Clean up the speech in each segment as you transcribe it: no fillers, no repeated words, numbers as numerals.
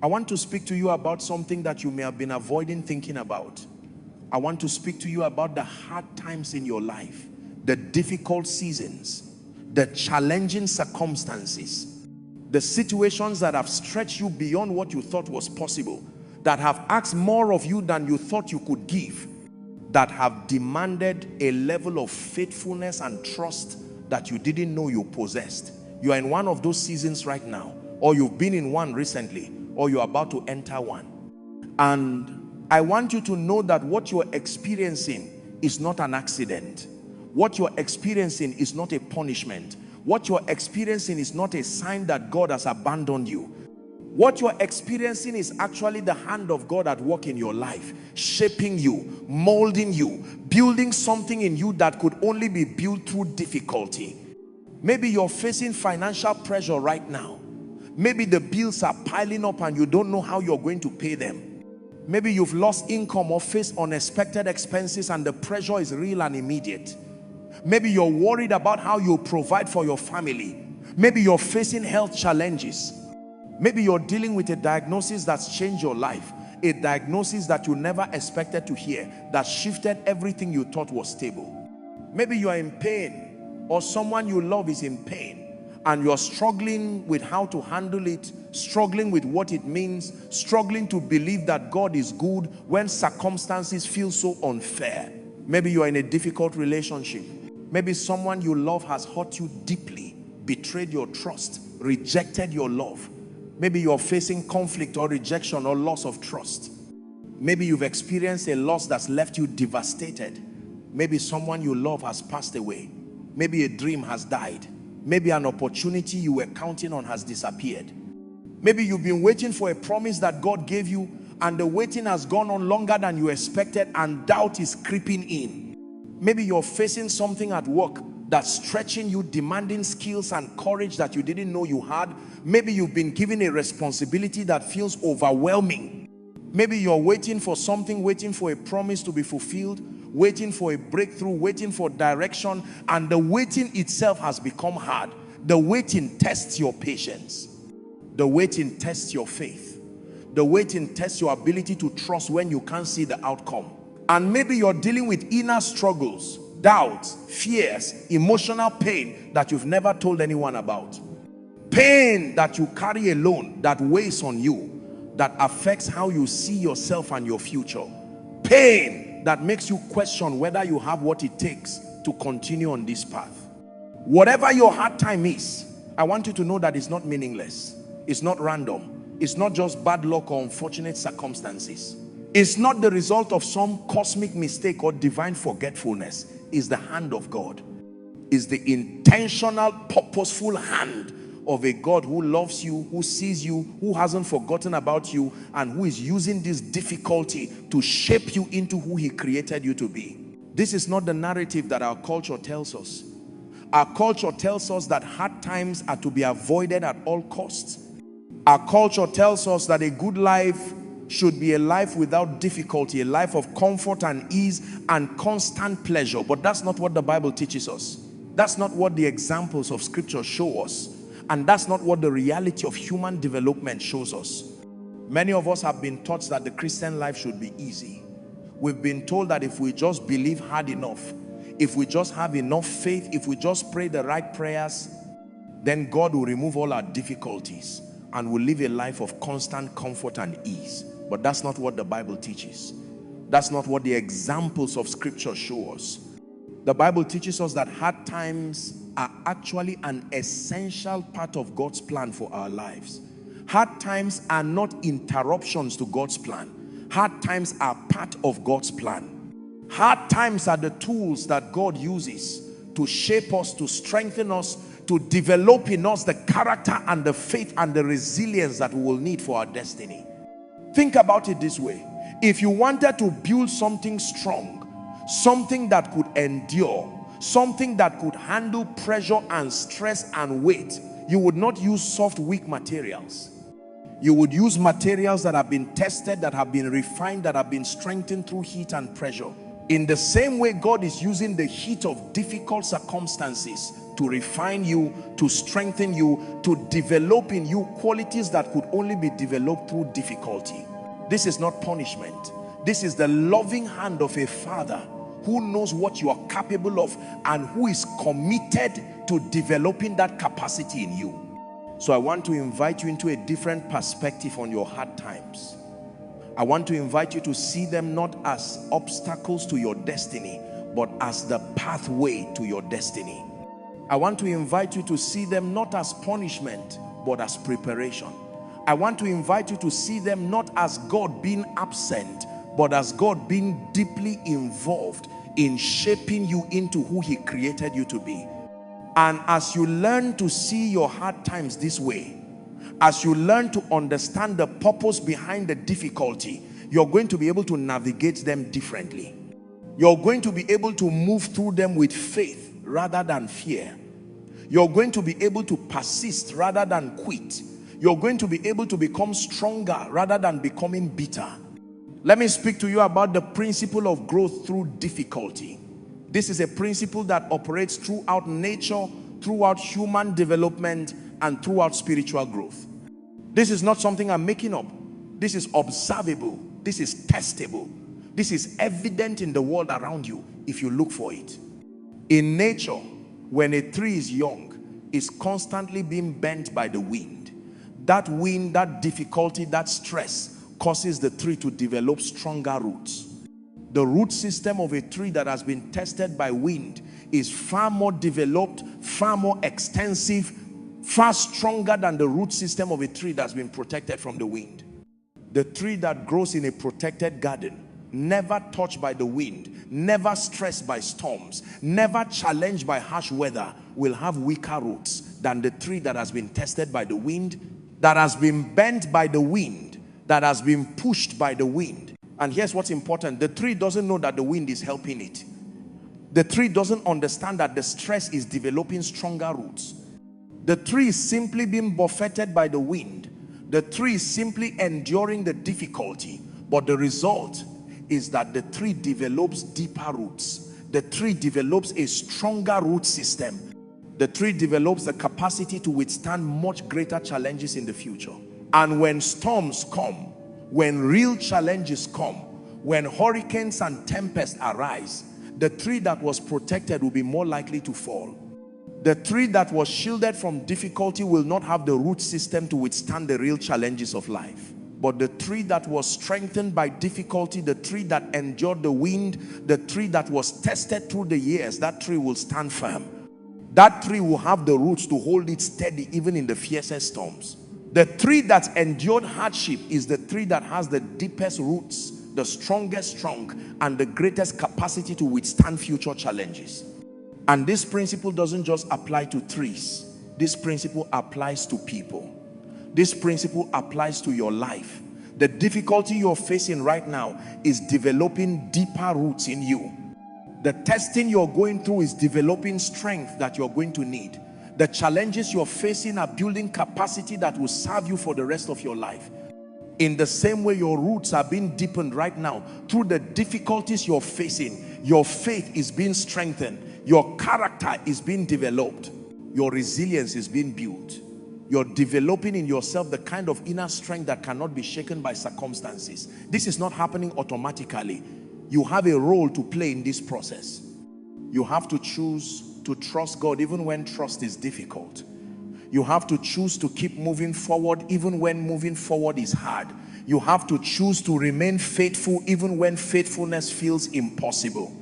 I want to speak to you about something that you may have been avoiding thinking about. I want to speak to you about the hard times in your life, the difficult seasons, the challenging circumstances, the situations that have stretched you beyond what you thought was possible, that have asked more of you than you thought you could give, that have demanded a level of faithfulness and trust that you didn't know you possessed. You are in one of those seasons right now, or you've been in one recently, or you're about to enter one. And I want you to know that what you're experiencing is not an accident. What you're experiencing is not a punishment. What you're experiencing is not a sign that God has abandoned you. What you're experiencing is actually the hand of God at work in your life, shaping you, molding you, building something in you that could only be built through difficulty. Maybe you're facing financial pressure right now. Maybe the bills are piling up and you don't know how you're going to pay them. Maybe you've lost income or faced unexpected expenses and the pressure is real and immediate. Maybe you're worried about how you provide for your family. Maybe you're facing health challenges. Maybe you're dealing with a diagnosis that's changed your life, a diagnosis that you never expected to hear, that shifted everything you thought was stable. Maybe you are in pain, or someone you love is in pain, and you're struggling with how to handle it, struggling with what it means, struggling to believe that God is good when circumstances feel so unfair. Maybe you are in a difficult relationship. Maybe someone you love has hurt you deeply, betrayed your trust, rejected your love. Maybe you're facing conflict or rejection or loss of trust. Maybe you've experienced a loss that's left you devastated. Maybe someone you love has passed away. Maybe a dream has died. Maybe an opportunity you were counting on has disappeared. Maybe you've been waiting for a promise that God gave you, and the waiting has gone on longer than you expected, and doubt is creeping in. Maybe you're facing something at work that's stretching you, demanding skills and courage that you didn't know you had. Maybe you've been given a responsibility that feels overwhelming. Maybe you're waiting for something, waiting for a promise to be fulfilled, waiting for a breakthrough, waiting for direction, and the waiting itself has become hard. The waiting tests your patience. The waiting tests your faith. The waiting tests your ability to trust when you can't see the outcome. And maybe you're dealing with inner struggles, doubts, fears, emotional pain that you've never told anyone about. Pain that you carry alone, that weighs on you, that affects how you see yourself and your future. Pain that makes you question whether you have what it takes to continue on this path. Whatever your hard time is, I want you to know that it's not meaningless. It's not random. It's not just bad luck or unfortunate circumstances. It's not the result of some cosmic mistake or divine forgetfulness. It's the hand of God. It's the intentional, purposeful hand of a God who loves you, who sees you, who hasn't forgotten about you, and who is using this difficulty to shape you into who he created you to be. This is not the narrative that our culture tells us. Our culture tells us that hard times are to be avoided at all costs. Our culture tells us that a good life should be a life without difficulty, a life of comfort and ease and constant pleasure. But that's not what the Bible teaches us. That's not what the examples of Scripture show us. And that's not what the reality of human development shows us. Many of us have been taught that the Christian life should be easy. We've been told that if we just believe hard enough, if we just have enough faith, if we just pray the right prayers, then God will remove all our difficulties and we'll live a life of constant comfort and ease. But that's not what the Bible teaches. That's not what the examples of Scripture show us. The Bible teaches us that hard times are actually an essential part of God's plan for our lives. Hard times are not interruptions to God's plan. Hard times are part of God's plan. Hard times are the tools that God uses to shape us, to strengthen us, to develop in us the character and the faith and the resilience that we will need for our destiny. Think about it this way. If you wanted to build something strong, something that could endure, something that could handle pressure and stress and weight, you would not use soft, weak materials. You would use materials that have been tested, that have been refined, that have been strengthened through heat and pressure. In the same way, God is using the heat of difficult circumstances to refine you, to strengthen you, to develop in you qualities that could only be developed through difficulty. This is not punishment. This is the loving hand of a father who knows what you are capable of and who is committed to developing that capacity in you. So I want to invite you into a different perspective on your hard times. I want to invite you to see them not as obstacles to your destiny, but as the pathway to your destiny. I want to invite you to see them not as punishment, but as preparation. I want to invite you to see them not as God being absent, but as God being deeply involved in shaping you into who He created you to be. And as you learn to see your hard times this way, as you learn to understand the purpose behind the difficulty, you're going to be able to navigate them differently. You're going to be able to move through them with faith rather than fear. You're going to be able to persist rather than quit. You're going to be able to become stronger rather than becoming bitter. Let me speak to you about the principle of growth through difficulty. This is a principle that operates throughout nature, throughout human development, and throughout spiritual growth. This is not something I'm making up. This is observable. This is testable. This is evident in the world around you if you look for it. In nature, when a tree is young, it's constantly being bent by the wind. That wind, that difficulty, that stress causes the tree to develop stronger roots. The root system of a tree that has been tested by wind is far more developed, far more extensive, far stronger than the root system of a tree that's been protected from the wind. The tree that grows in a protected garden, never touched by the wind, never stressed by storms, never challenged by harsh weather, will have weaker roots than the tree that has been tested by the wind, that has been bent by the wind, that has been pushed by the wind. And here's what's important: the tree doesn't know that the wind is helping it. The tree doesn't understand that the stress is developing stronger roots. The tree is simply being buffeted by the wind. The tree is simply enduring the difficulty, but the result is that the tree develops deeper roots. The tree develops a stronger root system. The tree develops the capacity to withstand much greater challenges in the future. And when storms come, when real challenges come, when hurricanes and tempests arise, the tree that was protected will be more likely to fall. The tree that was shielded from difficulty will not have the root system to withstand the real challenges of life. But the tree that was strengthened by difficulty, the tree that endured the wind, the tree that was tested through the years, that tree will stand firm. That tree will have the roots to hold it steady even in the fiercest storms. The tree that endured hardship is the tree that has the deepest roots, the strongest trunk, and the greatest capacity to withstand future challenges. And this principle doesn't just apply to trees. This principle applies to people. This principle applies to your life. The difficulty you're facing right now is developing deeper roots in you. The testing you're going through is developing strength that you're going to need. The challenges you're facing are building capacity that will serve you for the rest of your life. In the same way, your roots are being deepened right now. Through the difficulties you're facing, your faith is being strengthened. Your character is being developed. Your resilience is being built. You're developing in yourself the kind of inner strength that cannot be shaken by circumstances. This is not happening automatically. You have a role to play in this process. You have to choose to trust God even when trust is difficult. You have to choose to keep moving forward even when moving forward is hard. You have to choose to remain faithful even when faithfulness feels impossible.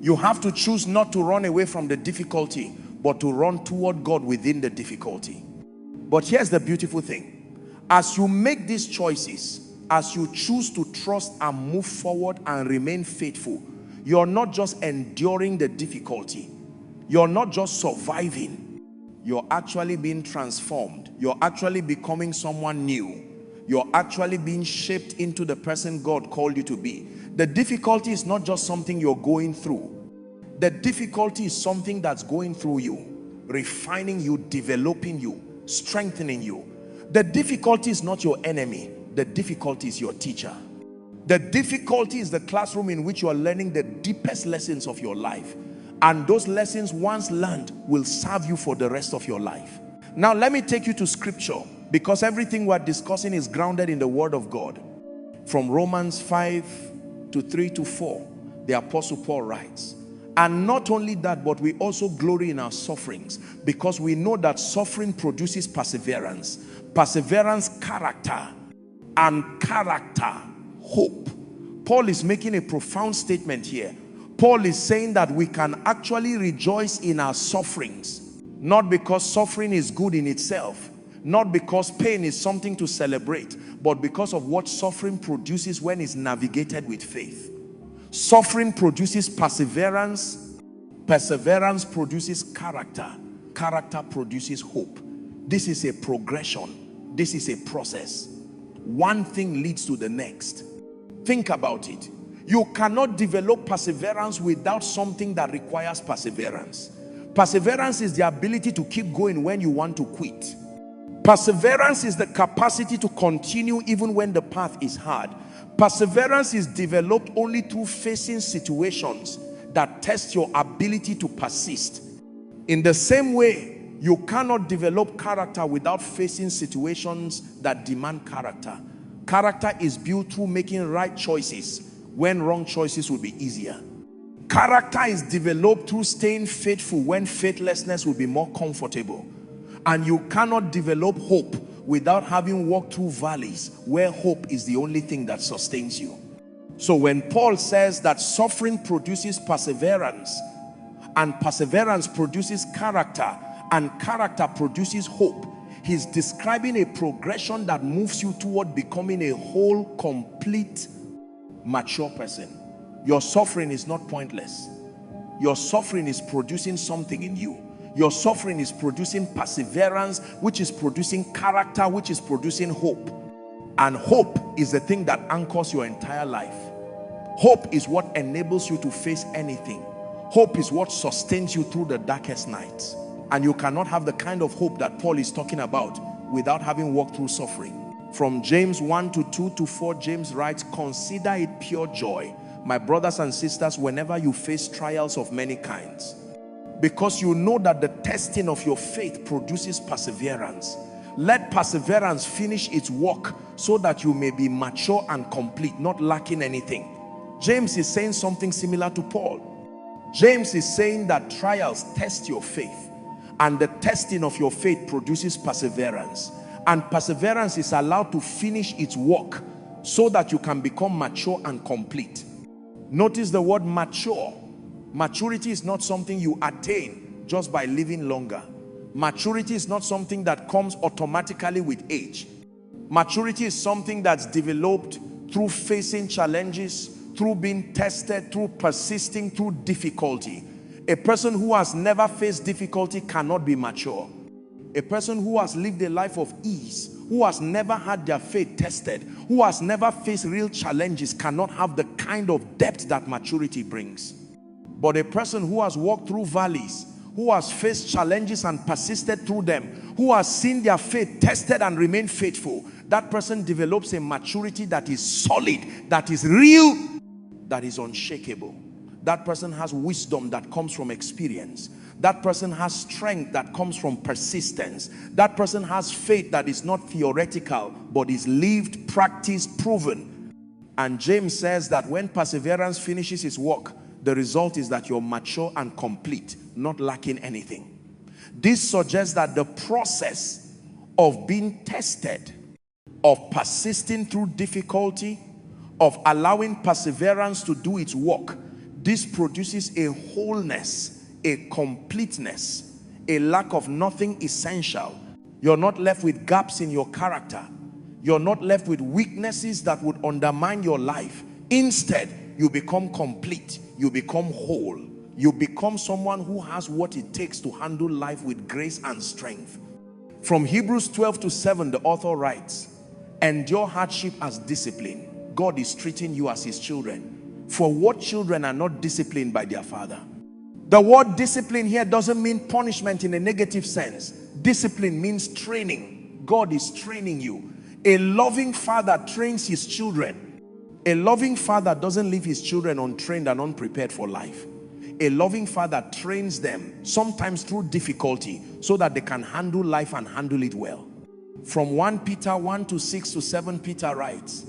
You have to choose not to run away from the difficulty, but to run toward God within the difficulty. But here's the beautiful thing. As you make these choices, as you choose to trust and move forward and remain faithful, you're not just enduring the difficulty. You're not just surviving. You're actually being transformed. You're actually becoming someone new. You're actually being shaped into the person God called you to be. The difficulty is not just something you're going through. The difficulty is something that's going through you, refining you, developing you, strengthening you. The difficulty is not your enemy. The difficulty is your teacher. The difficulty is the classroom in which you are learning the deepest lessons of your life. And those lessons, once learned, will serve you for the rest of your life. Now, let me take you to scripture, because everything we're discussing is grounded in the word of God. From Romans 5 to 3 to 4, the Apostle Paul writes, and not only that, but we also glory in our sufferings, because we know that suffering produces perseverance. Perseverance, character, and character, hope. Paul is making a profound statement here. Paul is saying that we can actually rejoice in our sufferings, not because suffering is good in itself, not because pain is something to celebrate, but because of what suffering produces when it's navigated with faith. Suffering produces perseverance, perseverance produces character, character produces hope. This is a progression, this is a process. One thing leads to the next. Think about it. You cannot develop perseverance without something that requires perseverance. Perseverance is the ability to keep going when you want to quit. Perseverance is the capacity to continue even when the path is hard. Perseverance is developed only through facing situations that test your ability to persist. In the same way, you cannot develop character without facing situations that demand character. Character is built through making right choices when wrong choices will be easier. Character is developed through staying faithful when faithlessness will be more comfortable. And you cannot develop hope without having walked through valleys where hope is the only thing that sustains you. So when Paul says that suffering produces perseverance, and perseverance produces character, and character produces hope, he's describing a progression that moves you toward becoming a whole, complete, mature person. Your suffering is not pointless. Your suffering is producing something in you. Your suffering is producing perseverance, which is producing character, which is producing hope. And hope is the thing that anchors your entire life. Hope is what enables you to face anything. Hope is what sustains you through the darkest nights. And you cannot have the kind of hope that Paul is talking about without having walked through suffering. From James 1 to 2 to 4, James writes, consider it pure joy, my brothers and sisters, whenever you face trials of many kinds, because you know that the testing of your faith produces perseverance. Let perseverance finish its work so that you may be mature and complete, not lacking anything. James is saying something similar to Paul. James is saying that trials test your faith, and the testing of your faith produces perseverance. And perseverance is allowed to finish its work so that you can become mature and complete. Notice the word mature. Maturity is not something you attain just by living longer. Maturity is not something that comes automatically with age. Maturity is something that's developed through facing challenges, through being tested, through persisting, through difficulty. A person who has never faced difficulty cannot be mature. A person who has lived a life of ease, who has never had their faith tested, who has never faced real challenges, cannot have the kind of depth that maturity brings. But a person who has walked through valleys, who has faced challenges and persisted through them, who has seen their faith tested and remained faithful, that person develops a maturity that is solid, that is real, that is unshakable. That person has wisdom that comes from experience. That person has strength that comes from persistence. That person has faith that is not theoretical, but is lived, practiced, proven. And James says that when perseverance finishes its work, the result is that you're mature and complete, not lacking anything. This suggests that the process of being tested, of persisting through difficulty, of allowing perseverance to do its work, this produces a wholeness, a completeness, a lack of nothing essential. You're not left with gaps in your character. You're not left with weaknesses that would undermine your life. Instead, you become complete. You become whole. You become someone who has what it takes to handle life with grace and strength. From Hebrews 12 to 7, the author writes, endure hardship as discipline. God is treating you as his children. For what children are not disciplined by their father? The word discipline here doesn't mean punishment in a negative sense. Discipline means training. God is training you. A loving father trains his children. A loving father doesn't leave his children untrained and unprepared for life. A loving father trains them, sometimes through difficulty, so that they can handle life and handle it well. From 1 Peter 1 to 6 to 7, Peter writes,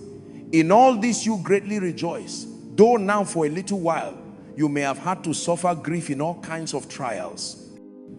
in all this you greatly rejoice, though now for a little while you may have had to suffer grief in all kinds of trials.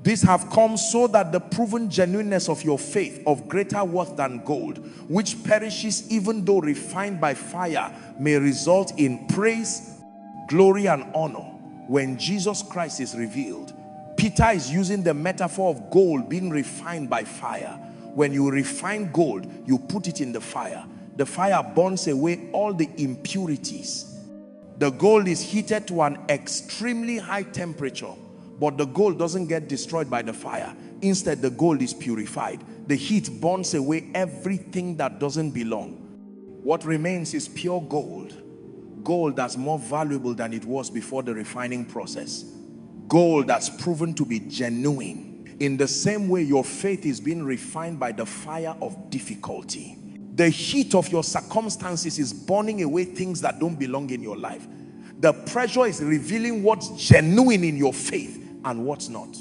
These have come so that the proven genuineness of your faith, of greater worth than gold, which perishes even though refined by fire, may result in praise, glory, and honor when Jesus Christ is revealed. Peter is using the metaphor of gold being refined by fire. When you refine gold, you put it in the fire. The fire burns away all the impurities. The gold is heated to an extremely high temperature, but the gold doesn't get destroyed by the fire. Instead, the gold is purified. The heat burns away everything that doesn't belong. What remains is pure gold. Gold that's more valuable than it was before the refining process. Gold that's proven to be genuine. In the same way, your faith is being refined by the fire of difficulty. The heat of your circumstances is burning away things that don't belong in your life. The pressure is revealing what's genuine in your faith and what's not.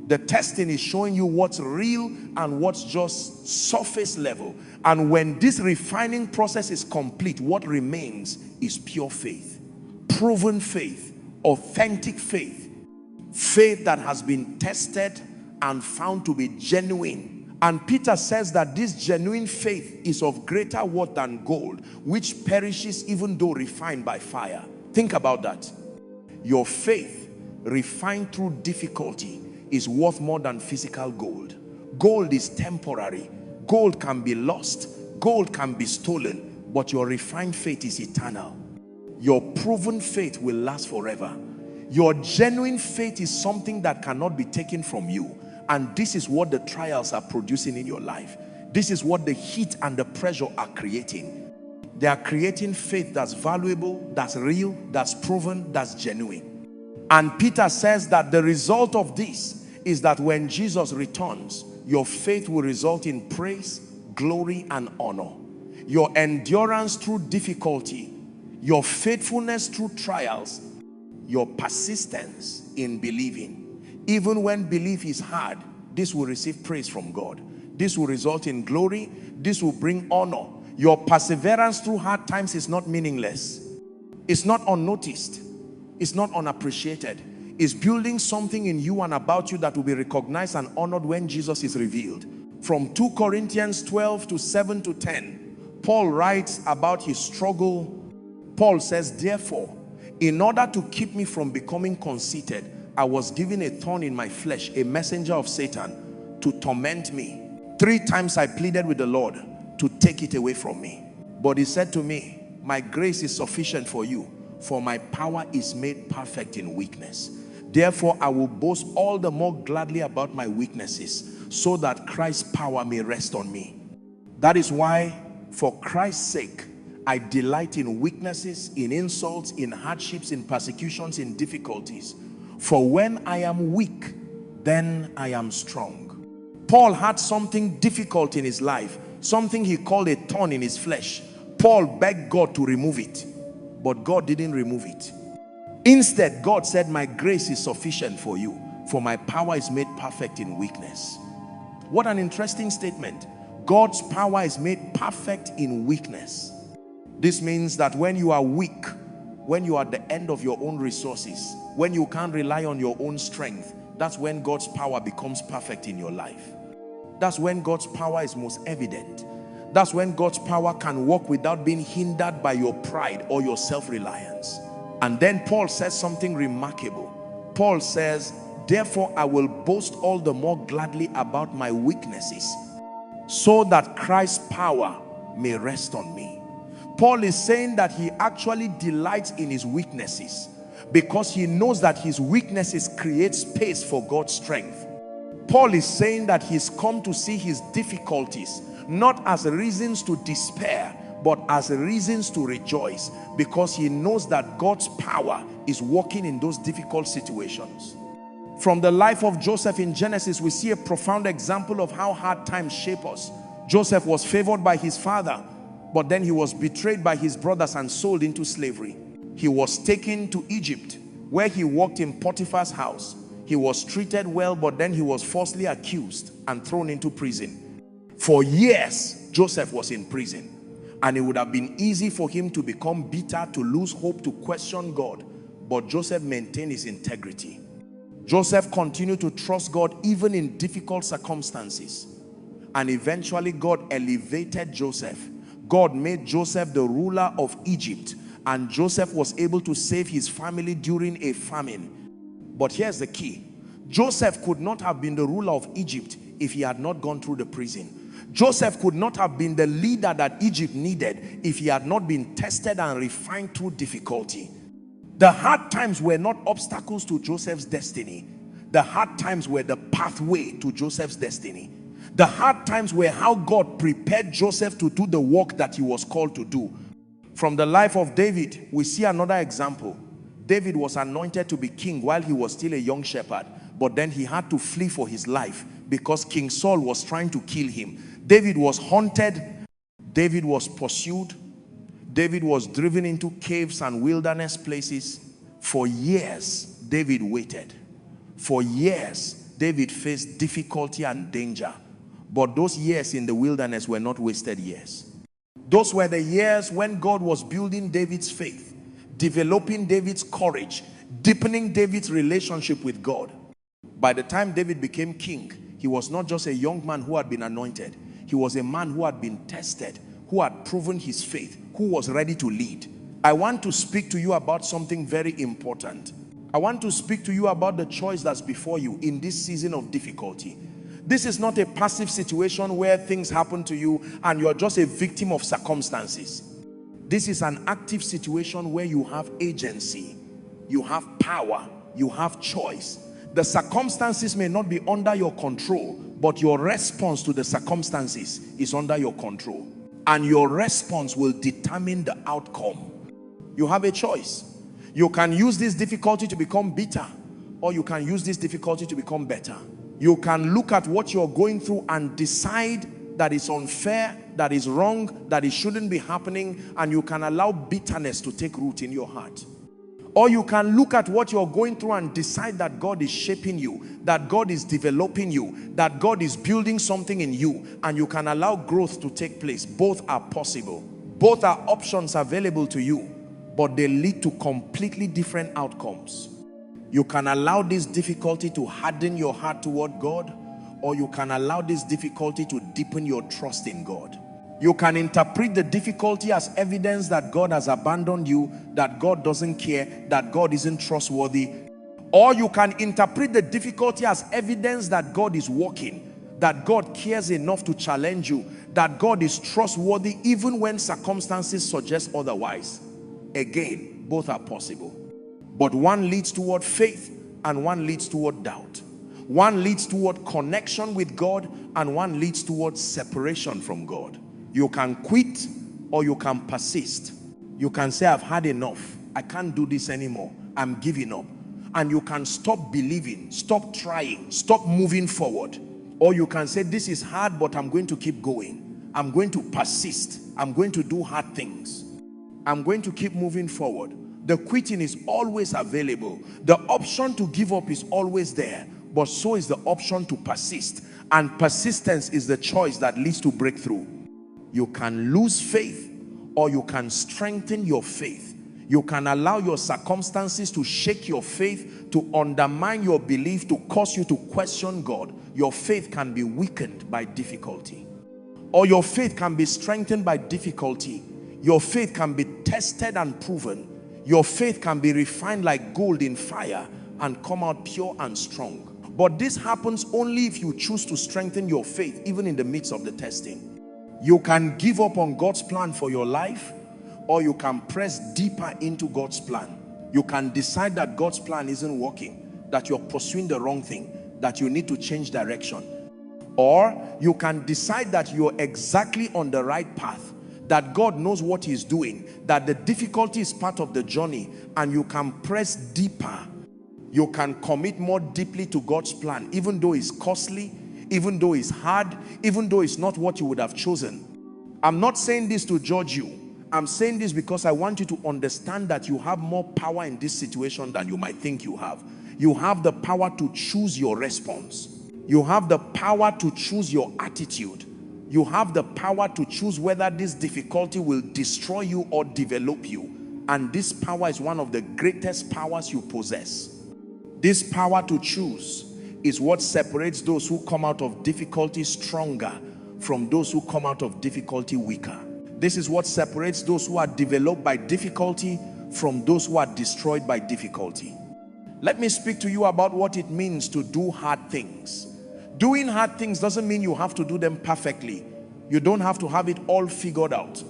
The testing is showing you what's real and what's just surface level. And when this refining process is complete, what remains is pure faith, proven faith, authentic faith, faith that has been tested and found to be genuine. And Peter says that this genuine faith is of greater worth than gold, which perishes even though refined by fire. Think about that. Your faith, refined through difficulty, is worth more than physical gold. Gold is temporary. Gold can be lost. Gold can be stolen. But your refined faith is eternal. Your proven faith will last forever. Your genuine faith is something that cannot be taken from you. And this is what the trials are producing in your life. This is what the heat and the pressure are creating. They are creating faith that's valuable, that's real, that's proven, that's genuine. And Peter says that the result of this is that when Jesus returns, your faith will result in praise, glory, and honor. Your endurance through difficulty, your faithfulness through trials, your persistence in believing. Even when belief is hard, this will receive praise from God. This will result in glory. This will bring honor. Your perseverance through hard times is not meaningless. It's not unnoticed. It's not unappreciated. It's building something in you and about you that will be recognized and honored when Jesus is revealed. From 2 Corinthians 12 to 7 to 10, Paul writes about his struggle. Paul says, therefore, in order to keep me from becoming conceited, I was given a thorn in my flesh, a messenger of Satan, to torment me. 3 times I pleaded with the Lord to take it away from me. But he said to me, my grace is sufficient for you, for my power is made perfect in weakness. Therefore, I will boast all the more gladly about my weaknesses, so that Christ's power may rest on me. That is why, for Christ's sake, I delight in weaknesses, in insults, in hardships, in persecutions, in difficulties. For when I am weak, then I am strong. Paul had something difficult in his life, something he called a thorn in his flesh. Paul begged God to remove it, but God didn't remove it. Instead, God said, my grace is sufficient for you, for my power is made perfect in weakness. What an interesting statement. God's power is made perfect in weakness. This means that when you are weak, when you are at the end of your own resources, when you can't rely on your own strength, that's when God's power becomes perfect in your life. That's when God's power is most evident. That's when God's power can work without being hindered by your pride or your self-reliance. And then Paul says something remarkable. Paul says, therefore I will boast all the more gladly about my weaknesses, so that Christ's power may rest on me. Paul is saying that he actually delights in his weaknesses, because he knows that his weaknesses create space for God's strength. Paul is saying that he's come to see his difficulties not as reasons to despair, but as reasons to rejoice, because he knows that God's power is working in those difficult situations. From the life of Joseph in Genesis, we see a profound example of how hard times shape us. Joseph was favored by his father. But then he was betrayed by his brothers and sold into slavery. He was taken to Egypt, where he worked in Potiphar's house. He was treated well, but then he was falsely accused and thrown into prison. For years, Joseph was in prison. And it would have been easy for him to become bitter, to lose hope, to question God. But Joseph maintained his integrity. Joseph continued to trust God even in difficult circumstances. And eventually God elevated Joseph. God made Joseph the ruler of Egypt. And Joseph was able to save his family during a famine. But here's the key. Joseph could not have been the ruler of Egypt if he had not gone through the prison. Joseph could not have been the leader that Egypt needed if he had not been tested and refined through difficulty. The hard times were not obstacles to Joseph's destiny. The hard times were the pathway to Joseph's destiny. The hard times were how God prepared Joseph to do the work that he was called to do. From the life of David, we see another example. David was anointed to be king while he was still a young shepherd, but then he had to flee for his life because King Saul was trying to kill him. David was hunted. David was pursued. David was driven into caves and wilderness places. For years, David waited. For years, David faced difficulty and danger. But those years in the wilderness were not wasted years. Those were the years when God was building David's faith, developing David's courage, deepening David's relationship with God. By the time David became king, he was not just a young man who had been anointed. He was a man who had been tested, who had proven his faith, who was ready to lead. I want to speak to you about something very important. I want to speak to you about the choice that's before you in this season of difficulty. This is not a passive situation where things happen to you and you're just a victim of circumstances. This is an active situation where you have agency, you have power, you have choice. The circumstances may not be under your control, but your response to the circumstances is under your control. And your response will determine the outcome. You have a choice. You can use this difficulty to become bitter, or you can use this difficulty to become better. You can look at what you're going through and decide that it's unfair, that is wrong, that it shouldn't be happening, and you can allow bitterness to take root in your heart. Or you can look at what you're going through and decide that God is shaping you, that God is developing you, that God is building something in you, and you can allow growth to take place. Both are possible. Both are options available to you, but they lead to completely different outcomes. You can allow this difficulty to harden your heart toward God, or you can allow this difficulty to deepen your trust in God. You can interpret the difficulty as evidence that God has abandoned you, that God doesn't care, that God isn't trustworthy. Or you can interpret the difficulty as evidence that God is working, that God cares enough to challenge you, that God is trustworthy even when circumstances suggest otherwise. Again, both are possible. But one leads toward faith and one leads toward doubt. One leads toward connection with God and one leads toward separation from God. You can quit or you can persist. You can say, I've had enough. I can't do this anymore. I'm giving up. And you can stop believing, stop trying, stop moving forward. Or you can say, this is hard, but I'm going to keep going. I'm going to persist. I'm going to do hard things. I'm going to keep moving forward. The quitting is always available. The option to give up is always there. But so is the option to persist. And persistence is the choice that leads to breakthrough. You can lose faith or you can strengthen your faith. You can allow your circumstances to shake your faith, to undermine your belief, to cause you to question God. Your faith can be weakened by difficulty. Or your faith can be strengthened by difficulty. Your faith can be tested and proven. Your faith can be refined like gold in fire and come out pure and strong. But this happens only if you choose to strengthen your faith even in the midst of the testing. You can give up on God's plan for your life, or you can press deeper into God's plan. You can decide that God's plan isn't working, that you're pursuing the wrong thing, that you need to change direction. Or you can decide that you're exactly on the right path, that God knows what he's doing, that the difficulty is part of the journey, and you can press deeper. You can commit more deeply to God's plan, even though it's costly, even though it's hard, even though it's not what you would have chosen. I'm not saying this to judge you. I'm saying this because I want you to understand that you have more power in this situation than you might think you have. You have the power to choose your response. You have the power to choose your attitude. You have the power to choose whether this difficulty will destroy you or develop you. And this power is one of the greatest powers you possess. This power to choose is what separates those who come out of difficulty stronger from those who come out of difficulty weaker. This is what separates those who are developed by difficulty from those who are destroyed by difficulty. Let me speak to you about what it means to do hard things. Doing hard things doesn't mean you have to do them perfectly. You don't have to have it all figured out.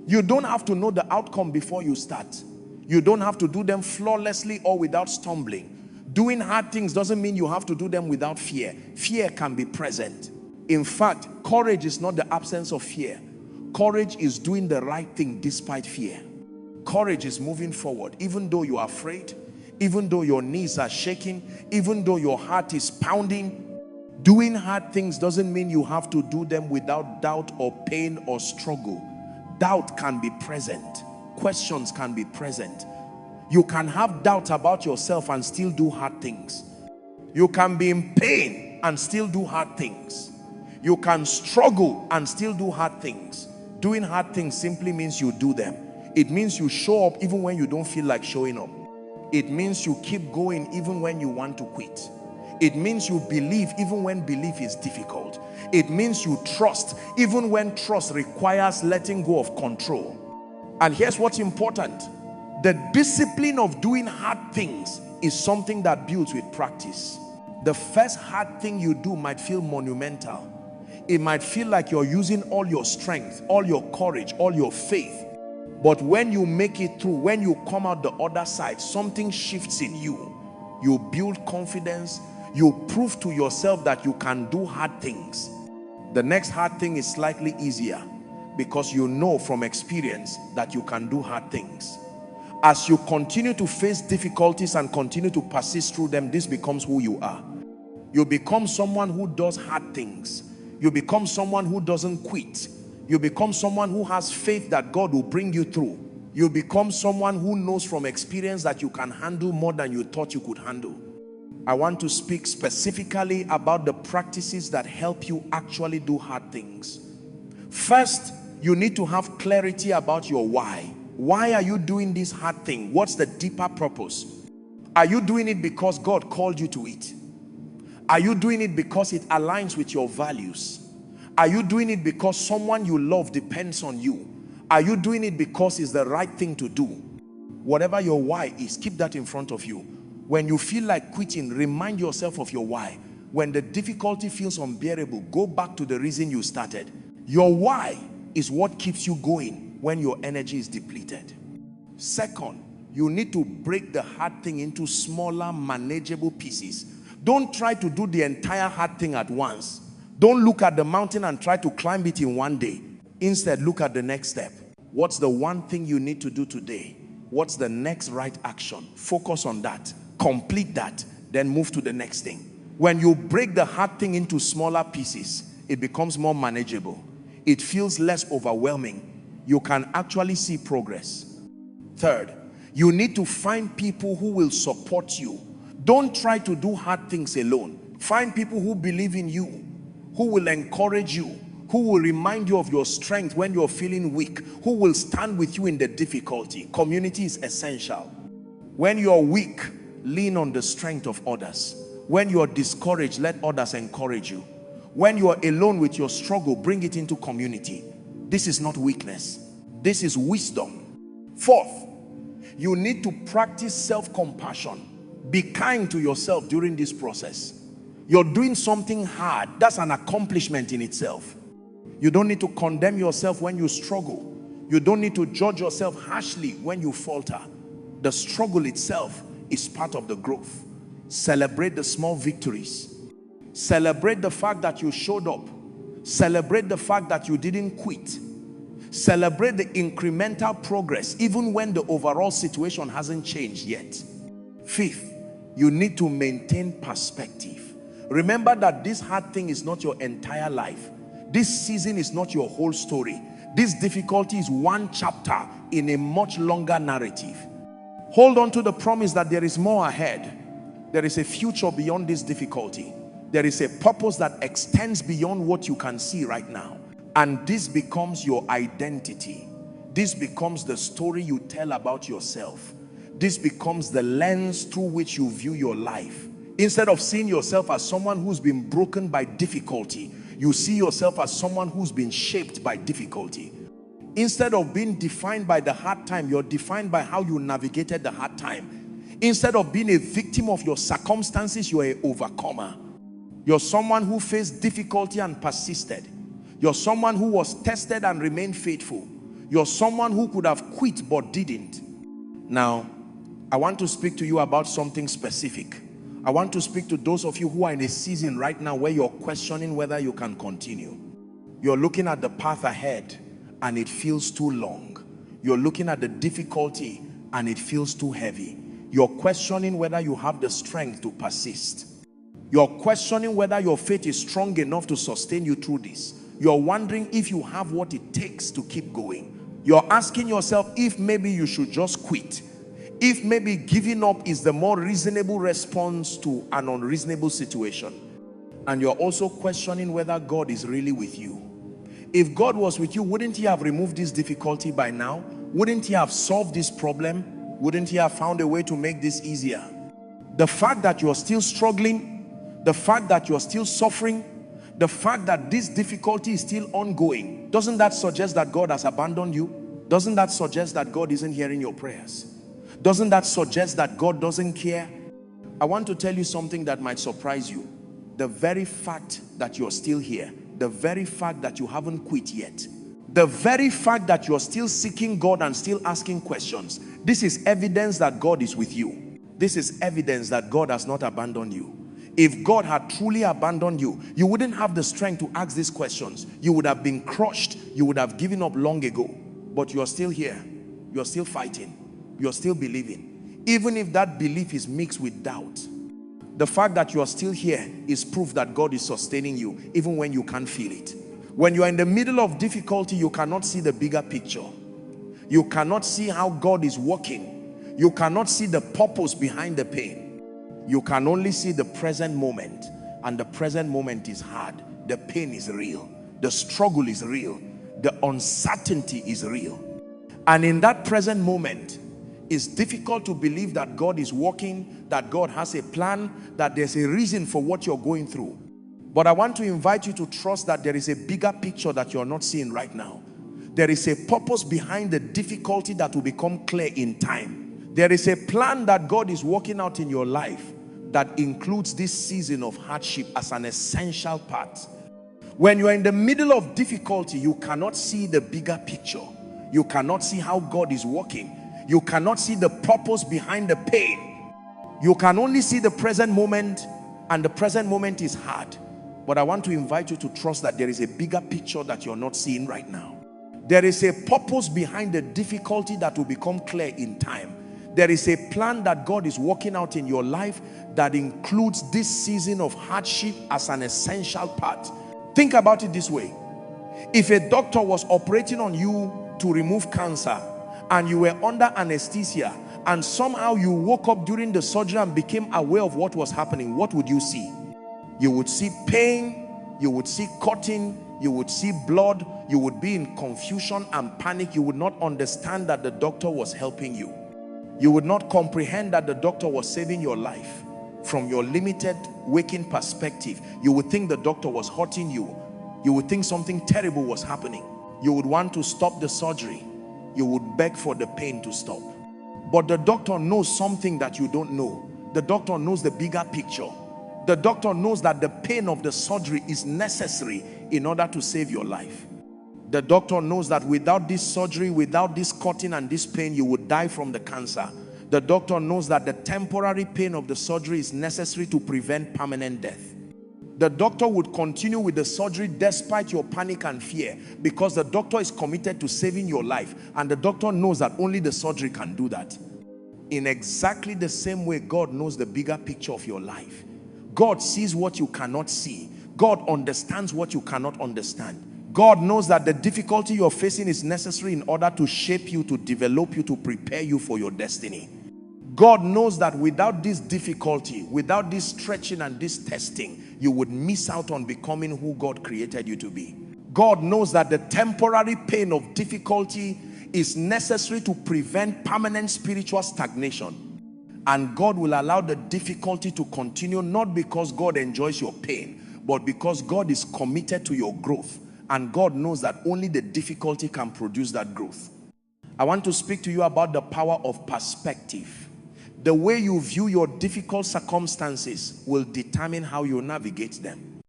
You don't have to know the outcome before you start. You don't have to do them flawlessly or without stumbling. Doing hard things doesn't mean you have to do them without fear. Fear can be present. In fact, courage is not the absence of fear. Courage is doing the right thing despite fear. Courage is moving forward even though you are afraid, even though your knees are shaking, even though your heart is pounding. Doing hard things doesn't mean you have to do them without doubt or pain or struggle. Doubt can be present. Questions can be present. You can have doubt about yourself and still do hard things. You can be in pain and still do hard things. You can struggle and still do hard things. Doing hard things simply means you do them. It means you show up even when you don't feel like showing up. It means you keep going even when you want to quit. It means you believe even when belief is difficult. It means you trust even when trust requires letting go of control. And here's what's important. The discipline of doing hard things is something that builds with practice. The first hard thing you do might feel monumental. It might feel like you're using all your strength, all your courage, all your faith. But when you make it through, when you come out the other side, something shifts in you. You build confidence. You prove to yourself that you can do hard things. The next hard thing is slightly easier because you know from experience that you can do hard things. As you continue to face difficulties and continue to persist through them, this becomes who you are. You become someone who does hard things. You become someone who doesn't quit. You become someone who has faith that God will bring you through. You become someone who knows from experience that you can handle more than you thought you could handle. I want to speak specifically about the practices that help you actually do hard things. First, you need to have clarity about your why. Why are you doing this hard thing? What's the deeper purpose? Are you doing it because God called you to it? Are you doing it because it aligns with your values? Are you doing it because someone you love depends on you? Are you doing it because it's the right thing to do? Whatever your why is, keep that in front of you. When you feel like quitting, remind yourself of your why. When the difficulty feels unbearable, go back to the reason you started. Your why is what keeps you going when your energy is depleted. Second, you need to break the hard thing into smaller, manageable pieces. Don't try to do the entire hard thing at once. Don't look at the mountain and try to climb it in one day. Instead, look at the next step. What's the one thing you need to do today? What's the next right action? Focus on that. Complete that. Then move to the next thing. When you break the hard thing into smaller pieces, it becomes more manageable. It feels less overwhelming. You can actually see progress. Third, you need to find people who will support you. Don't try to do hard things alone. Find people who believe in you, who will encourage you, who will remind you of your strength when you're feeling weak, who will stand with you in the difficulty. Community is essential. When you're weak, lean on the strength of others. When you're discouraged, let others encourage you. When you are alone with your struggle, bring it into community. This is not weakness. This is wisdom. Fourth, you need to practice self-compassion. Be kind to yourself during this process. You're doing something hard. That's an accomplishment in itself. You don't need to condemn yourself when you struggle. You don't need to judge yourself harshly when you falter. The struggle itself is part of the growth. Celebrate the small victories. Celebrate the fact that you showed up. Celebrate the fact that you didn't quit. Celebrate the incremental progress even when the overall situation hasn't changed yet. Fifth, you need to maintain perspective. Remember that this hard thing is not your entire life. This season is not your whole story. This difficulty is one chapter in a much longer narrative. Hold on to the promise that there is more ahead. There is a future beyond this difficulty. There is a purpose that extends beyond what you can see right now. And this becomes your identity. This becomes the story you tell about yourself. This becomes the lens through which you view your life. Instead of seeing yourself as someone who's been broken by difficulty, you see yourself as someone who's been shaped by difficulty. Instead of being defined by the hard time, you're defined by how you navigated the hard time. Instead of being a victim of your circumstances, you're an overcomer. You're someone who faced difficulty and persisted. You're someone who was tested and remained faithful. You're someone who could have quit but didn't. Now, I want to speak to you about something specific. I want to speak to those of you who are in a season right now where you're questioning whether you can continue. You're looking at the path ahead and it feels too long. You're looking at the difficulty and it feels too heavy. You're questioning whether you have the strength to persist. You're questioning whether your faith is strong enough to sustain you through this. You're wondering if you have what it takes to keep going. You're asking yourself if maybe you should just quit. If maybe giving up is the more reasonable response to an unreasonable situation. And you're also questioning whether God is really with you. If God was with you, wouldn't he have removed this difficulty by now? Wouldn't he have solved this problem? Wouldn't he have found a way to make this easier? The fact that you're still struggling, the fact that you're still suffering, the fact that this difficulty is still ongoing, doesn't that suggest that God has abandoned you? Doesn't that suggest that God isn't hearing your prayers? Doesn't that suggest that God doesn't care? I want to tell you something that might surprise you. The very fact that you're still here, the very fact that you haven't quit yet, the very fact that you're still seeking God and still asking questions, this is evidence that God is with you. This is evidence that God has not abandoned you. If God had truly abandoned you, you wouldn't have the strength to ask these questions. You would have been crushed. You would have given up long ago. But you're still here. You're still fighting. You're still believing. Even if that belief is mixed with doubt. The fact that you are still here is proof that God is sustaining you, even when you can't feel it. When you are in the middle of difficulty, you cannot see the bigger picture. You cannot see how God is working. You cannot see the purpose behind the pain. You can only see the present moment, and the present moment is hard. The pain is real. The struggle is real. The uncertainty is real. And in that present moment, it's difficult to believe that God is working, that God has a plan, that there's a reason for what you're going through. But I want to invite you to trust that there is a bigger picture that you're not seeing right now. There is a purpose behind the difficulty that will become clear in time. There is a plan that God is working out in your life that includes this season of hardship as an essential part. When you are in the middle of difficulty, you cannot see the bigger picture. You cannot see how God is working. You cannot see the purpose behind the pain. You can only see the present moment, and the present moment is hard. But I want to invite you to trust that there is a bigger picture that you're not seeing right now. There is a purpose behind the difficulty that will become clear in time. There is a plan that God is working out in your life that includes this season of hardship as an essential part. Think about it this way. If a doctor was operating on you to remove cancer and you were under anesthesia and somehow you woke up during the surgery and became aware of what was happening, what would you see? You would see pain, you would see cutting, you would see blood, you would be in confusion and panic. You would not understand that the doctor was helping you. You would not comprehend that the doctor was saving your life. From your limited waking perspective, you would think the doctor was hurting you. You would think something terrible was happening. You would want to stop the surgery. You would beg for the pain to stop. But the doctor knows something that you don't know. The doctor knows the bigger picture. The doctor knows that the pain of the surgery is necessary in order to save your life. The doctor knows that without this surgery, without this cutting and this pain, you would die from the cancer. The doctor knows that the temporary pain of the surgery is necessary to prevent permanent death. The doctor would continue with the surgery despite your panic and fear, because the doctor is committed to saving your life, and the doctor knows that only the surgery can do that. In exactly the same way, God knows the bigger picture of your life. God sees what you cannot see. God understands what you cannot understand. God knows that the difficulty you're facing is necessary in order to shape you, to develop you, to prepare you for your destiny. God knows that without this difficulty, without this stretching and this testing, you would miss out on becoming who God created you to be. God knows that the temporary pain of difficulty is necessary to prevent permanent spiritual stagnation. And God will allow the difficulty to continue, not because God enjoys your pain, but because God is committed to your growth. And God knows that only the difficulty can produce that growth. I want to speak to you about the power of perspective. The way you view your difficult circumstances will determine how you navigate them.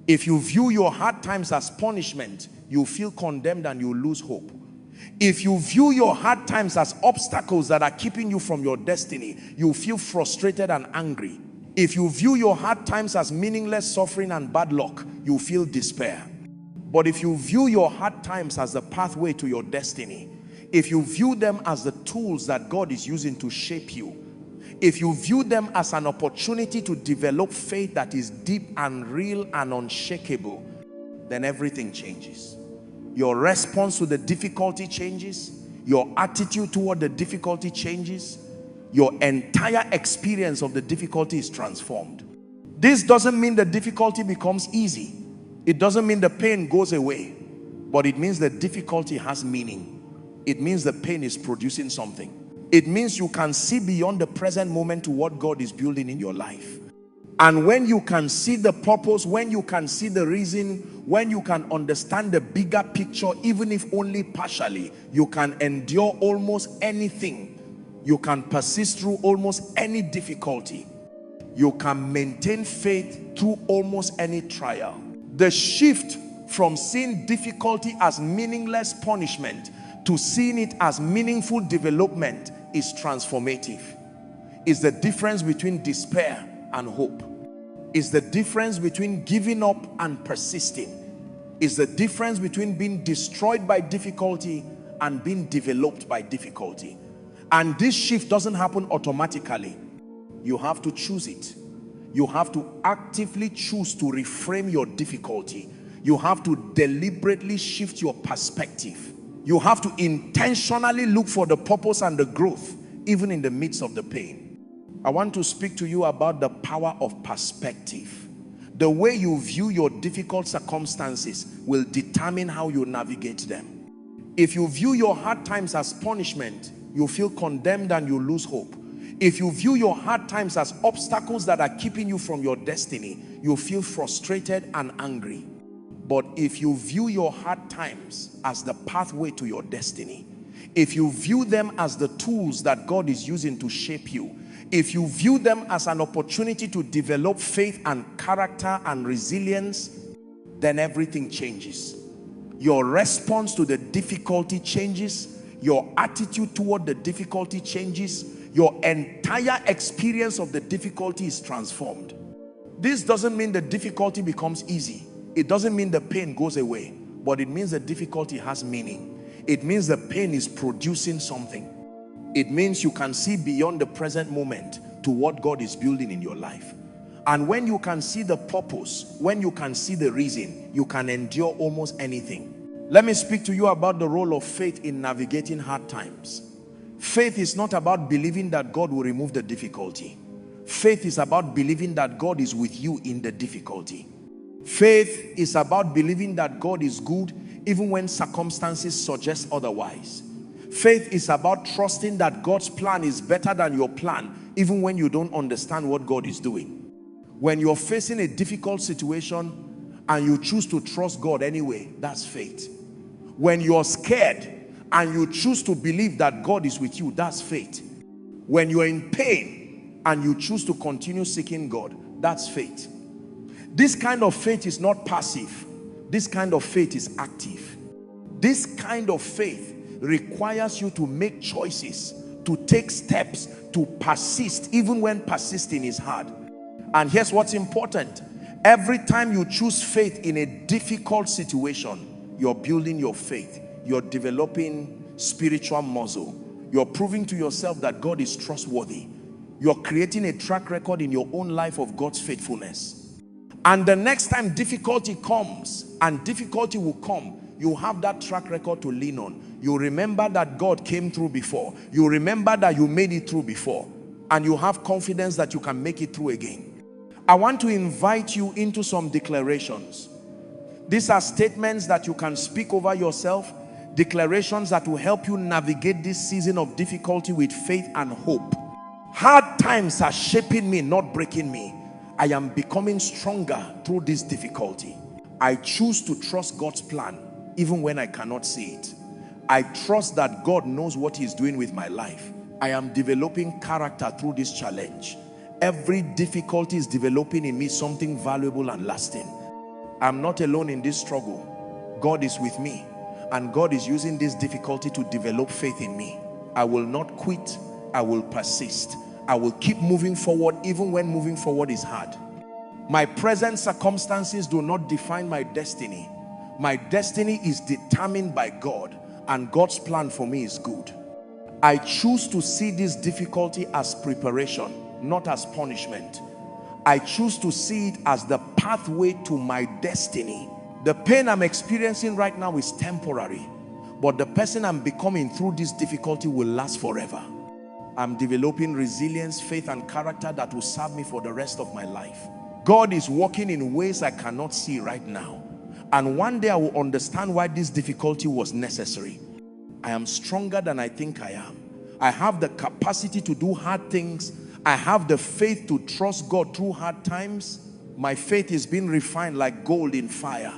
If you view your hard times as punishment, you feel condemned and you lose hope. If you view your hard times as obstacles that are keeping you from your destiny, you feel frustrated and angry. If you view your hard times as meaningless suffering and bad luck, you feel despair. But if you view your hard times as the pathway to your destiny, if you view them as the tools that God is using to shape you, if you view them as an opportunity to develop faith that is deep and real and unshakable, then everything changes. Your response to the difficulty changes. Your attitude toward the difficulty changes. Your entire experience of the difficulty is transformed. This doesn't mean the difficulty becomes easy. It doesn't mean the pain goes away. But it means the difficulty has meaning. It means the pain is producing something. It means you can see beyond the present moment to what God is building in your life. And when you can see the purpose, when you can see the reason, when you can understand the bigger picture, even if only partially, you can endure almost anything. You can persist through almost any difficulty. You can maintain faith through almost any trial. The shift from seeing difficulty as meaningless punishment to seeing it as meaningful development is transformative. It's the difference between despair and hope. It's the difference between giving up and persisting. It's the difference between being destroyed by difficulty and being developed by difficulty. And this shift doesn't happen automatically. You have to choose it. You have to actively choose to reframe your difficulty. You have to deliberately shift your perspective. You have to intentionally look for the purpose and the growth, even in the midst of the pain. I want to speak to you about the power of perspective. The way you view your difficult circumstances will determine how you navigate them. If you view your hard times as punishment, you feel condemned and you lose hope. If you view your hard times as obstacles that are keeping you from your destiny, you feel frustrated and angry. But if you view your hard times as the pathway to your destiny, if you view them as the tools that God is using to shape you, if you view them as an opportunity to develop faith and character and resilience, then everything changes. Your response to the difficulty changes. Your attitude toward the difficulty changes. Your entire experience of the difficulty is transformed. This doesn't mean the difficulty becomes easy. It doesn't mean the pain goes away, but it means the difficulty has meaning. It means the pain is producing something. It means you can see beyond the present moment to what God is building in your life. And when you can see the purpose, when you can see the reason, you can endure almost anything. Let me speak to you about the role of faith in navigating hard times. Faith is not about believing that God will remove the difficulty. Faith is about believing that God is with you in the difficulty. Faith is about believing that God is good even when circumstances suggest otherwise. Faith is about trusting that God's plan is better than your plan even when you don't understand what God is doing. When you're facing a difficult situation and you choose to trust God anyway, that's faith. When you're scared and you choose to believe that God is with you, that's faith. When you're in pain and you choose to continue seeking God, that's faith. This kind of faith is not passive. This kind of faith is active. This kind of faith requires you to make choices, to take steps, to persist even when persisting is hard. And here's what's important. Every time you choose faith in a difficult situation, you're building your faith. You're developing spiritual muscle. You're proving to yourself that God is trustworthy. You're creating a track record in your own life of God's faithfulness. And the next time difficulty comes, and difficulty will come, You have that track record to lean on. You remember that God came through before. You remember that you made it through before. And you have confidence that you can make it through again. I want to invite you into some declarations. These are statements that you can speak over yourself. Declarations that will help you navigate this season of difficulty with faith and hope. Hard times are shaping me, not breaking me. I am becoming stronger through this difficulty. I choose to trust God's plan even when I cannot see it. I trust that God knows what He's doing with my life. I am developing character through this challenge. Every difficulty is developing in me something valuable and lasting. I'm not alone in this struggle. God is with me, and God is using this difficulty to develop faith in me. I will not quit. I will persist. I will keep moving forward even when moving forward is hard. My present circumstances do not define my destiny. My destiny is determined by God, and God's plan for me is good. I choose to see this difficulty as preparation, not as punishment. I choose to see it as the pathway to my destiny. The pain I'm experiencing right now is temporary, but the person I'm becoming through this difficulty will last forever. I'm developing resilience, faith, and character that will serve me for the rest of my life. God is working in ways I cannot see right now. And one day I will understand why this difficulty was necessary. I am stronger than I think I am. I have the capacity to do hard things. I have the faith to trust God through hard times. My faith is being refined like gold in fire.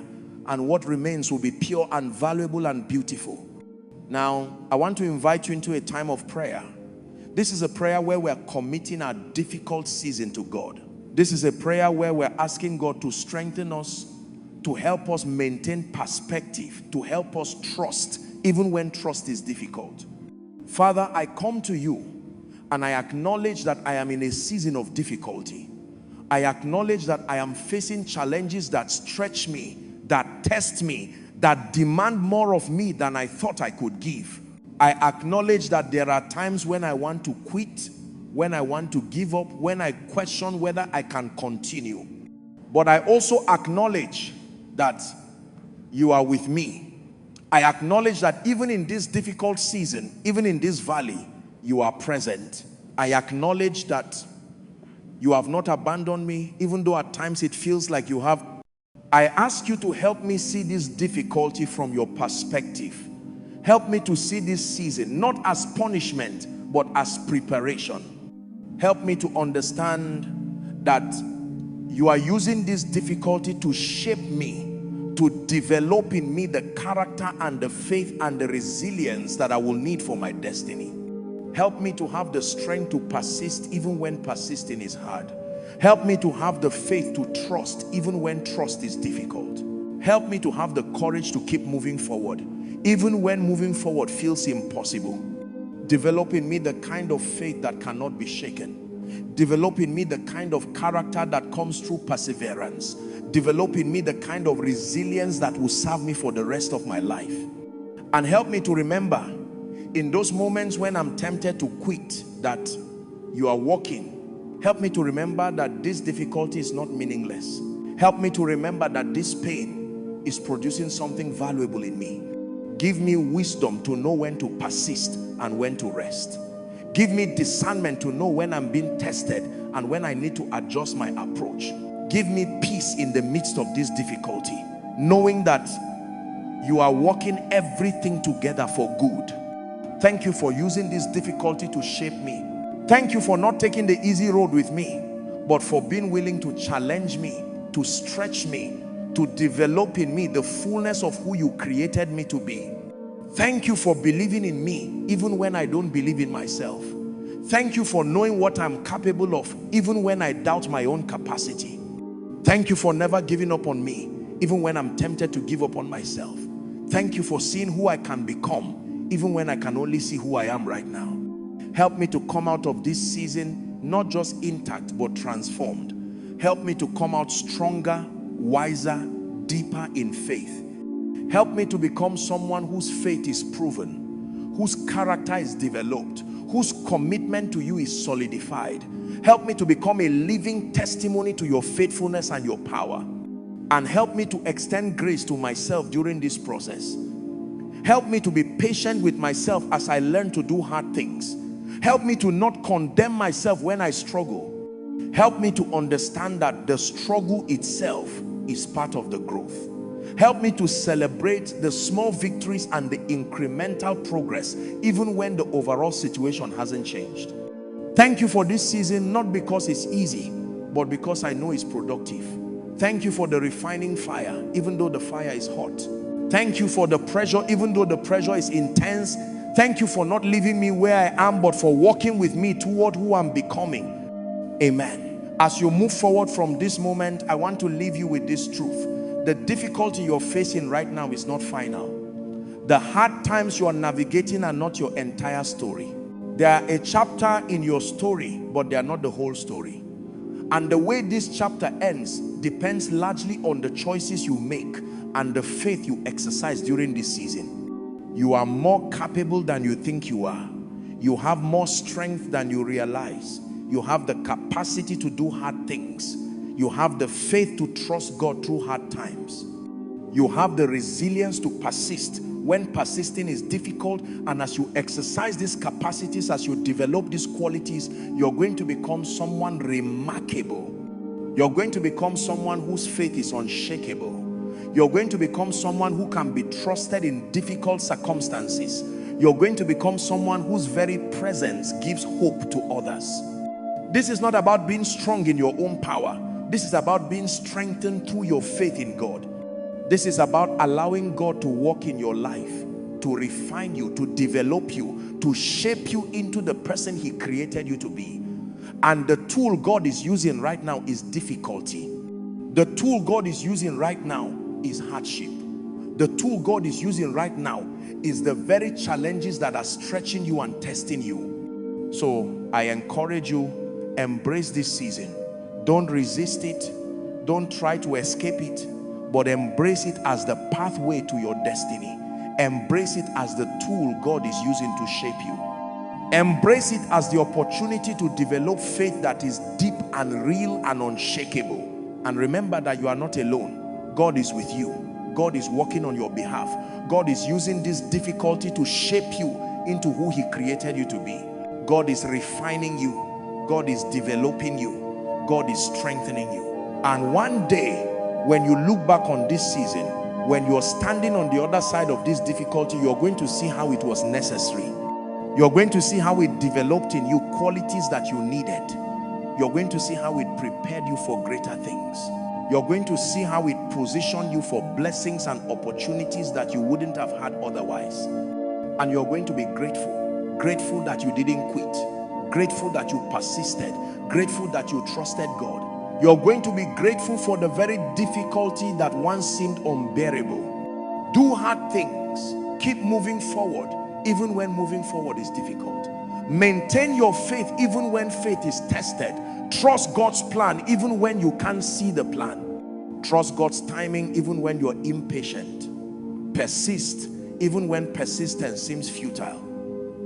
And what remains will be pure and valuable and beautiful. Now, I want to invite you into a time of prayer. This is a prayer where we're committing our difficult season to God. This is a prayer where we're asking God to strengthen us, to help us maintain perspective, to help us trust, even when trust is difficult. Father, I come to you and I acknowledge that I am in a season of difficulty. I acknowledge that I am facing challenges that stretch me, that test me, that demand more of me than I thought I could give. I acknowledge that there are times when I want to quit, when I want to give up, when I question whether I can continue. But I also acknowledge that you are with me. I acknowledge that even in this difficult season, even in this valley, you are present. I acknowledge that you have not abandoned me, even though at times it feels like you have. I ask you to help me see this difficulty from your perspective. Help me to see this season, not as punishment, but as preparation. Help me to understand that you are using this difficulty to shape me, to develop in me the character and the faith and the resilience that I will need for my destiny. Help me to have the strength to persist even when persisting is hard. Help me to have the faith to trust even when trust is difficult. Help me to have the courage to keep moving forward even when moving forward feels impossible. Develop in me the kind of faith that cannot be shaken. Develop in me the kind of character that comes through perseverance. Develop in me the kind of resilience that will serve me for the rest of my life. And help me to remember in those moments when I'm tempted to quit that you are working. Help me to remember that this difficulty is not meaningless. Help me to remember that this pain is producing something valuable in me. Give me wisdom to know when to persist and when to rest. Give me discernment to know when I'm being tested and when I need to adjust my approach. Give me peace in the midst of this difficulty, knowing that you are working everything together for good. Thank you for using this difficulty to shape me. Thank you for not taking the easy road with me, but for being willing to challenge me, to stretch me, to develop in me the fullness of who you created me to be. Thank you for believing in me even when I don't believe in myself. Thank you for knowing what I'm capable of even when I doubt my own capacity. Thank you for never giving up on me even when I'm tempted to give up on myself. Thank you for seeing who I can become even when I can only see who I am right now. Help me to come out of this season not just intact but transformed. Help me to come out stronger, wiser, deeper in faith. Help me to become someone whose faith is proven, whose character is developed, whose commitment to you is solidified. Help me to become a living testimony to your faithfulness and your power. And help me to extend grace to myself during this process. Help me to be patient with myself as I learn to do hard things. Help me to not condemn myself when I struggle. Help me to understand that the struggle itself is part of the growth. Help me to celebrate the small victories and the incremental progress, even when the overall situation hasn't changed. Thank you for this season, not because it's easy, but because I know it's productive. Thank you for the refining fire, even though the fire is hot. Thank you for the pressure, even though the pressure is intense. Thank you for not leaving me where I am, but for walking with me toward who I'm becoming. Amen. As you move forward from this moment, I want to leave you with this truth. The difficulty you're facing right now is not final. The hard times you are navigating are not your entire story. They are a chapter in your story, but they are not the whole story. And the way this chapter ends depends largely on the choices you make and the faith you exercise during this season. You are more capable than you think you are. You have more strength than you realize. You have the capacity to do hard things. You have the faith to trust God through hard times. You have the resilience to persist when persisting is difficult. And as you exercise these capacities, as you develop these qualities, you're going to become someone remarkable. You're going to become someone whose faith is unshakable. You're going to become someone who can be trusted in difficult circumstances. You're going to become someone whose very presence gives hope to others. This is not about being strong in your own power. This is about being strengthened through your faith in God. This is about allowing God to work in your life, to refine you, to develop you, to shape you into the person He created you to be. And the tool God is using right now is difficulty. The tool God is using right now is hardship. The tool God is using right now is the very challenges that are stretching you and testing you. So I encourage you, embrace this season. Don't resist it. Don't try to escape it, but embrace it as the pathway to your destiny. Embrace it as the tool God is using to shape you. Embrace it as the opportunity to develop faith that is deep and real and unshakable. And remember that you are not alone. God is with you. God is working on your behalf. God is using this difficulty to shape you into who He created you to be. God is refining you. God is developing you. God is strengthening you. And one day, when you look back on this season, when you're standing on the other side of this difficulty, you're going to see how it was necessary. You're going to see how it developed in you qualities that you needed. You're going to see how it prepared you for greater things. You're going to see how it positioned you for blessings and opportunities that you wouldn't have had otherwise. And you're going to be grateful. Grateful that you didn't quit. Grateful that you persisted. Grateful that you trusted God. You're going to be grateful for the very difficulty that once seemed unbearable. Do hard things. Keep moving forward, even when moving forward is difficult. Maintain your faith even when faith is tested. Trust God's plan even when you can't see the plan. Trust God's timing even when you're impatient. Persist even when persistence seems futile.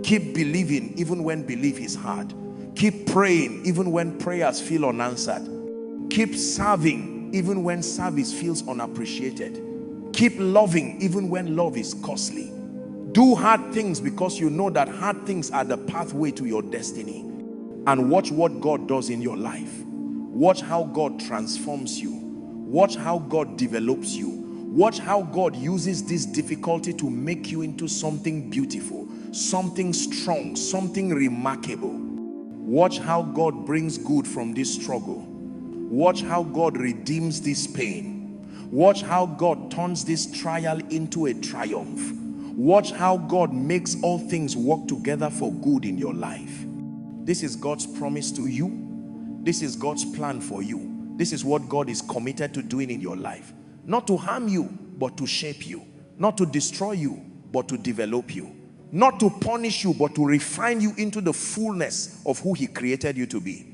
Keep believing even when belief is hard. Keep praying even when prayers feel unanswered. Keep serving even when service feels unappreciated. Keep loving even when love is costly. Do hard things because you know that hard things are the pathway to your destiny. And watch what God does in your life. Watch how God transforms you. Watch how God develops you. Watch how God uses this difficulty to make you into something beautiful, something strong, something remarkable. Watch how God brings good from this struggle. Watch how God redeems this pain. Watch how God turns this trial into a triumph. Watch how God makes all things work together for good in your life. This is God's promise to you. This is God's plan for you. This is what God is committed to doing in your life. Not to harm you, but to shape you. Not to destroy you, but to develop you. Not to punish you, but to refine you into the fullness of who He created you to be.